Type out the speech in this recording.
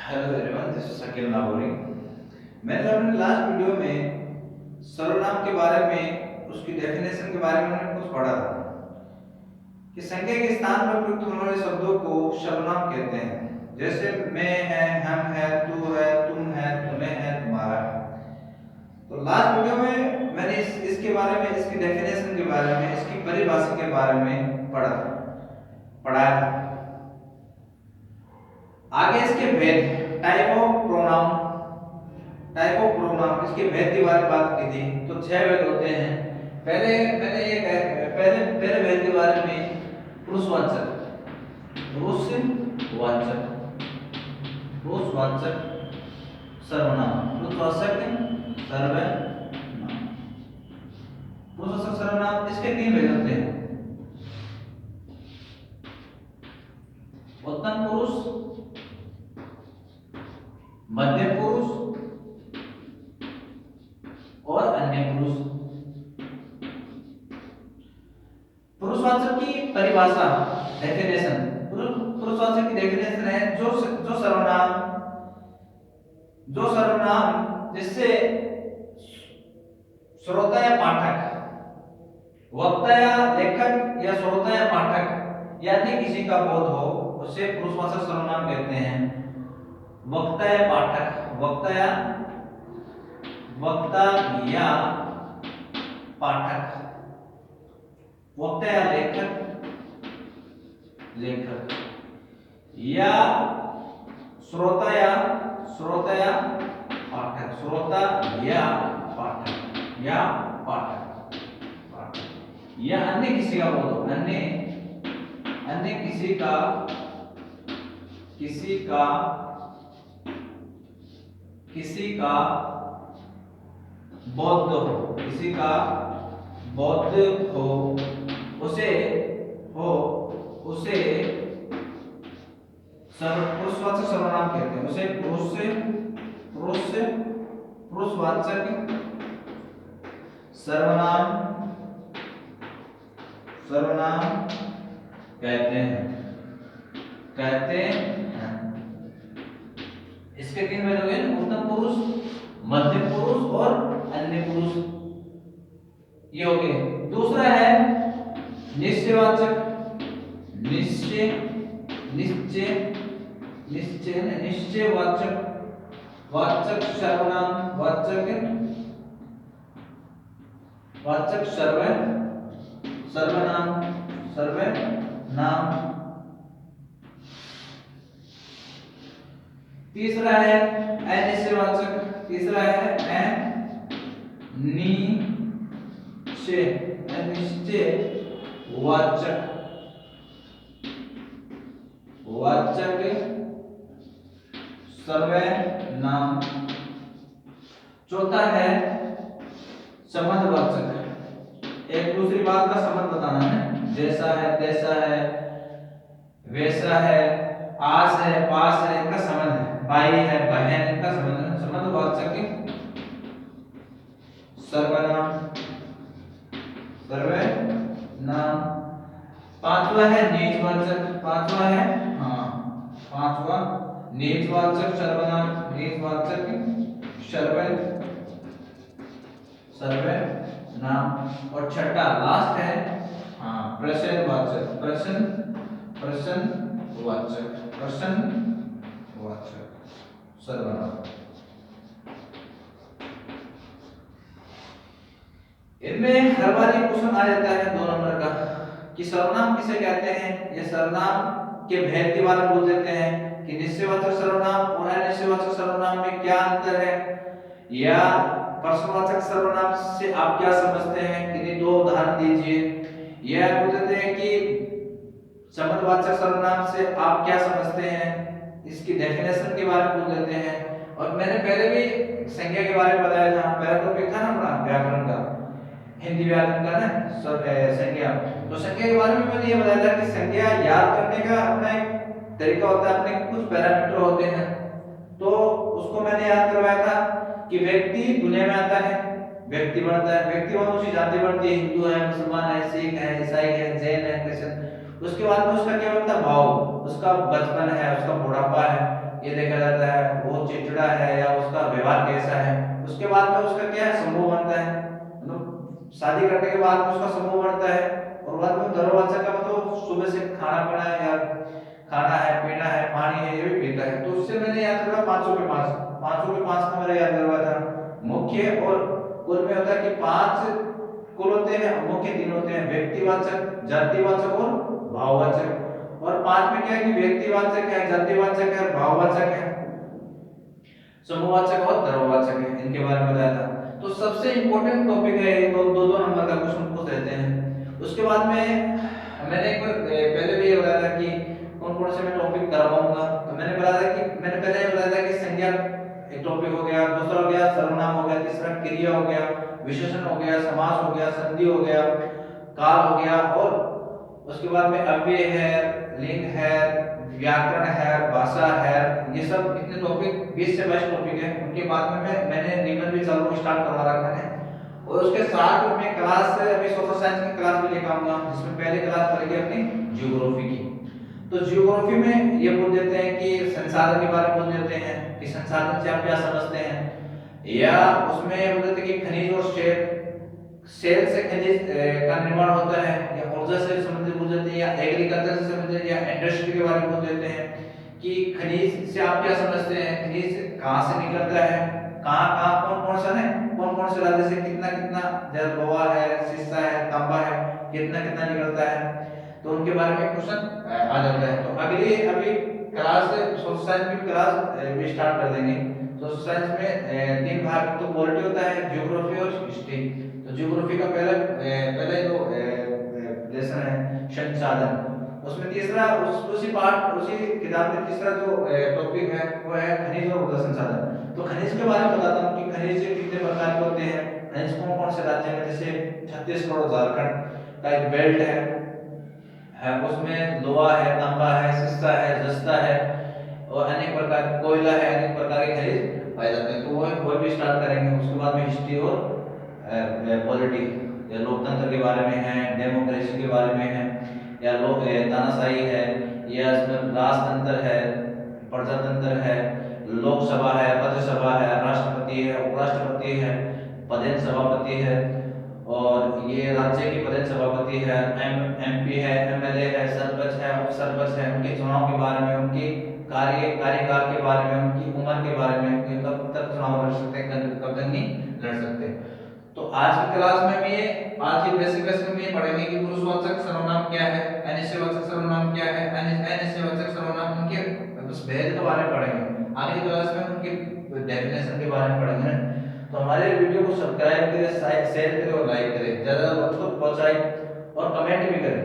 Hello everyone, this is Shakeel Nagauri. मैंने अपने last video में सर्वनाम के बारे में, उसकी डेफिनेशन के बारे में मैंने कुछ पढ़ा था कि संज्ञा के स्थान पर प्रयुक्त होने वाले शब्दों को सर्वनाम कहते हैं। जैसे मैं है, हम है, तू है, तुम है, तुम्हें है, तुम्हारा है। तो लास्ट वीडियो में मैंने इसके बारे में, इसकी डेफिनेशन के बारे में, इसकी परिभाषा के बारे में पढ़ाया था। आगे इसके भेद, टाइप ऑफ प्रोनाउन, इसके भेद के बारे में बात की थी। तो 6 भेद होते हैं। पहले भेद के बारे में पुरुषवाचक, पुरुषवाचक पुरुषवाचक सर्वनाम, पुरुषवाचक सर्वनाम। इसके 3 भेद होते हैं: उत्तम पुरुष, मध्य पुरुष और अन्य पुरुष। पुरुषवाचक की परिभाषा, डेफिनेशन। पुरुषवाचक की डेफिनेशन है जो सर्वनाम जिससे श्रोता या पाठक, वक्ता या लेखक या श्रोता या पाठक यानी किसी का बोध हो, उसे पुरुषवाचक सर्वनाम कहते हैं। वक्ता या पाठक, वक्ता या पाठक, वक्ता या लेखक या श्रोता या पाठक, या अन्य किसी का बोध हो, अन्य किसी का बौद्ध हो, उसे पुरुषवाचक सर्वनाम कहते हैं। उसे पुरुषवाचक सर्वनाम कहते हैं। इसके 3 भेद हो गए: उत्तम पुरुष, मध्य पुरुष और अन्य पुरुष। ये हो गए। दूसरा है निश्चयवाचक, वाचक सर्वनाम, सर्वनाम। तीसरा है अनिश्चयवाचक, वाचक सर्वनाम। चौथा है संबंधवाचक, एक दूसरी बात का संबंध बताना है। जैसा है, तैसा है, वैसा है, आस है, पास है, इनका संबंध है। भाई है, बहन, इनका संबंध है। संबंधवाचक सर्वनाम। पांचवा है निजवाचक, निजवाचक सर्वनाम। और छठा, लास्ट है प्रश्नवाचक सर्वनाम। इनमें हर बार ये क्वेश्चन आ जाता है 2 नंबर का कि सर्वनाम किसे कहते हैं। ये सर्वनाम के भेद के बारे में बोल देते हैं कि निश्चयवाचक सर्वनाम और अनिश्चयवाचक सर्वनाम में क्या अंतर है, या प्रश्नवाचक सर्वनाम से आप क्या समझते हैं, किन्हीं 2 उदाहरण दीजिए। यह बोल देते हैं कि संबंधवाचक सर्वनाम से आप क्या समझते हैं, इसकी डेफिनेशन के बारे में बोल देते हैं। और मैंने पहले भी संज्ञा के बारे में बताया था, पहला टॉपिक था ना अपना व्याकरण का, हिंदी व्याकरण का ना, संज्ञा। तो संज्ञा के बारे में मैंने ये बताया था कि संज्ञा याद करने का अपना एक तरीका होता है, अपने कुछ पैरामीटर होते हैं। तो उसको मैंने याद करवाया था कि व्यक्ति दुनिया में आता है, व्यक्ति बनता है, व्यक्ति मनुष्य जाति बनती है, हिंदू है, मुसलमान है, सिख है, ईसाई है, जैन है, क्रिश्चियन। उसके बाद में उसका क्या बनता है, भाव, उसका बचपन है, उसका बुढ़ापा है, ये देखा जाता है वो चिड़चिड़ा है या उसका व्यवहार कैसा है। उसके बाद में उसका क्या है, समूह बनता है, मतलब शादी करने के बाद में उसका समूह बनता है। और बाद में दरोवाचा का मतलब सुबह से खाना पीना है या खाना है पीना है पानी है ये भी पीता है। तो उससे मैंने याद रखा 500 के 5 का मेरा याद रखा था। मुख्य और कुल में होता है कि 5 कुल होते हैं, मुख्य 3 होते हैं, व्यक्तिवाचक, जातिवाचक और भाववाचक। और 5 में क्या है कि व्यक्तिवाचक है, जातिवाचक है, भाववाचक है, समूहवाचक और धर्मवाचक है, इनके बारे में बताया था। तो सबसे इंपॉर्टेंट टॉपिक है ये, दो नंबर का क्वेश्चन पूछ देते हैं। उसके बाद में मैंने एक बार पहले भी ये बताया था कि कौन कौन से मैं टॉपिक करवाऊंगा। तो मैंने बताया था कि मैंने पहले ये बताया था कि संज्ञा एक टॉपिक हो गया, दूसरा हो गया सर्वनाम हो गया, तीसरा क्रिया हो गया, विशेषण हो गया, समास हो गया, संधि हो गया, काल हो गया, और उसके बाद में अव्यय है, लिंग है, व्याकरण है, भाषा है। ये सब इतने टॉपिक 20 से 22 टॉपिक है। उनके बाद में मैंने निबंध भी चालू स्टार्ट करवा रखा है। और उसके साथ में मैं क्लास अभी सोशल साइंस की क्लास भी लेकर आऊंगा, जिसमें पहले क्लास पढ़ेगी अपनी ज्योग्राफी की। तो ज्योग्राफी में ये बोल देते हैं कि संसाधन के बारे में बोल देते हैं कि संसाधन से आप क्या समझते हैं, या उसमें बोल देते हैं कि खनिज और सेल से खनिज का निर्माण होता है, या ऊर्जा से संबंधित बोल देते हैं, या एग्रीकल्चर से संबंधित, या इंडस्ट्री के बारे में बोल देते हैं कि खनिज से आप क्या समझते हैं, खनिज कहाँ से निकलता है, कहाँ कहाँ कौन कौन सा है, कौन कौन से राज्य से कितना कितना, जैसे लोहा है, शीशा है, तांबा है, कितना कितना निकलता है। तो उनके बारे में क्वेश्चन आ जाता है। तो अगली अभी क्लास सोशल साइंस की क्लास भी स्टार्ट कर देंगे। सोशल साइंस में 3 भाग तो पॉलिटी होता है, ज्योग्राफी और हिस्ट्री। तो ज्योग्राफी का पहला जो लेसन है संसाधन, उसमें तीसरा उसी पार्ट उसी किताब में तीसरा जो टॉपिक है वो है खनिज और ऊर्जा संसाधन। तो खनिज के बारे में बताता हूँ कि खनिज कितने प्रकार के होते हैं, खनिज कौन कौन से राज्य में, जैसे छत्तीसगढ़ और झारखंड का एक बेल्ट है, उसमें लोहा है, तांबा है, शीशा है, जस्ता है, और अनेक प्रकार कोयला है, अनेक प्रकार के खनिज पाए जाते हैं। तो वो भी स्टार्ट करेंगे। उसके बाद में हिस्ट्री और पॉलिटी, या लोकतंत्र के बारे में है, डेमोक्रेसी के बारे में है, या लोग तानाशाही है, या इसमें राजतंत्र है, प्रजातंत्र है, लोकसभा है, राज्यसभा है, राष्ट्रपति है, उपराष्ट्रपति है, पदेन सभापति है, और ये राज्य के पदेन सभापति है, एमपी है, एमएलए है, सरपंच है, उप सरपंच है, उनके चुनाव के बारे में, उनकी कार्यकाल के बारे में, उनकी उम्र के बारे में, कि कब तक चुनाव लड़ सकते हैं, कब तक नहीं लड़ सकते। तो आज की क्लास में भी ये आज की बेसिक में ये पढ़ेंगे कि पुरुषवाचक सर्वनाम क्या है, अनिश्चयवाचक सर्वनाम क्या है, अनिश्चयवाचक सर्वनाम, उनके बस भेद के बारे में पढ़ेंगे। आगे की क्लास में उनके डेफिनेशन के बारे में पढ़ेंगे। तो हमारे वीडियो को सब्सक्राइब करें, शेयर करें और लाइक करें, ज्यादा लोगों तक पहुंचाएं और कमेंट भी करें।